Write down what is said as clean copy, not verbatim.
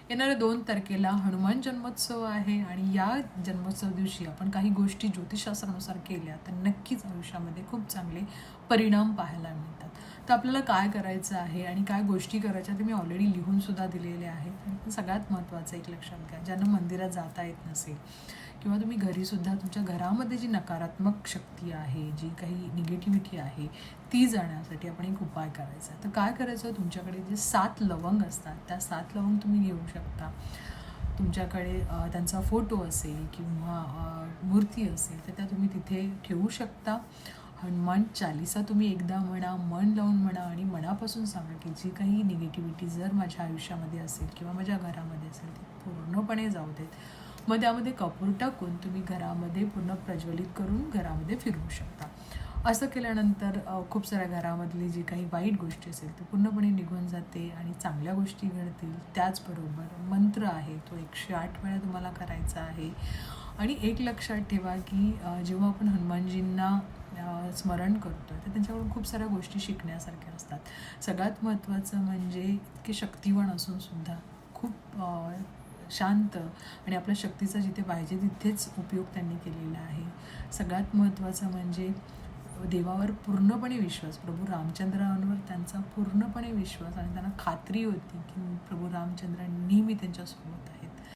येणाऱ्या 2 तारखेला हनुमान जन्मोत्सव आहे आणि या जन्मोत्सव दिवशी आपण काही गोष्टी ज्योतिषशास्त्रानुसार केल्या तर नक्कीच आयुष्यामध्ये खूप चांगले परिणाम पाहायला मिळतात. तर आपल्याला काय करायचं आहे आणि काय गोष्टी करायच्या ते मी ऑलरेडी लिहून सुद्धा दिलेले आहेत. आणि सगळ्यात महत्त्वाचं एक लक्षात घ्या, ज्यांना मंदिरात जाता येत नसेल किंवा तुम्ही घरीसुद्धा तुमच्या घरामध्ये जी नकारात्मक शक्ती आहे, जी काही निगेटिव्हिटी आहे, ती जाण्यासाठी आपण एक उपाय करायचा आहे. तर काय करायचं, तुमच्याकडे जे 7 लवंग असतात त्या 7 लवंग तुम्ही घेऊ शकता. तुमच्याकडे त्यांचा फोटो असेल किंवा मूर्ती असेल तर त्या तुम्ही तिथे ठेवू शकता. हनुमान चालीसा तुम्ही एकदा म्हणा, मन लावून म्हणा आणि मनापासून सांगा की जी काही निगेटिव्हिटी जर माझ्या आयुष्यामध्ये असेल किंवा माझ्या घरामध्ये असेल ती पूर्णपणे जाऊ देत. मग त्यामध्ये कपूर टाकून तुम्ही घरामध्ये पूर्ण प्रज्वलित करून घरामध्ये फिरवू शकता. असं केल्यानंतर खूप साऱ्या घरामधली जी काही वाईट गोष्टी असेल ती पूर्णपणे निघून जाते आणि चांगल्या गोष्टी घडतील. त्याचबरोबर मंत्र आहे तो 108 वेळा तुम्हाला करायचा आहे. आणि एक लक्षात ठेवा की जेव्हा आपण हनुमानजींना स्मरण करतो तर त्यांच्याकडून खूप साऱ्या गोष्टी शिकण्यासारख्या असतात. सगळ्यात महत्त्वाचं म्हणजे इतके शक्तिवान असूनसुद्धा खूप शांत आणि आपल्या शक्तीचा जिथे पाहिजे तिथेच उपयोग त्यांनी केलेला आहे. सगळ्यात महत्त्वाचं म्हणजे देवावर पूर्णपणे विश्वास, प्रभू रामचंद्रांवर त्यांचा पूर्णपणे विश्वास आणि त्यांना खात्री होती की प्रभू रामचंद्र नेहमी त्यांच्यासोबत आहेत.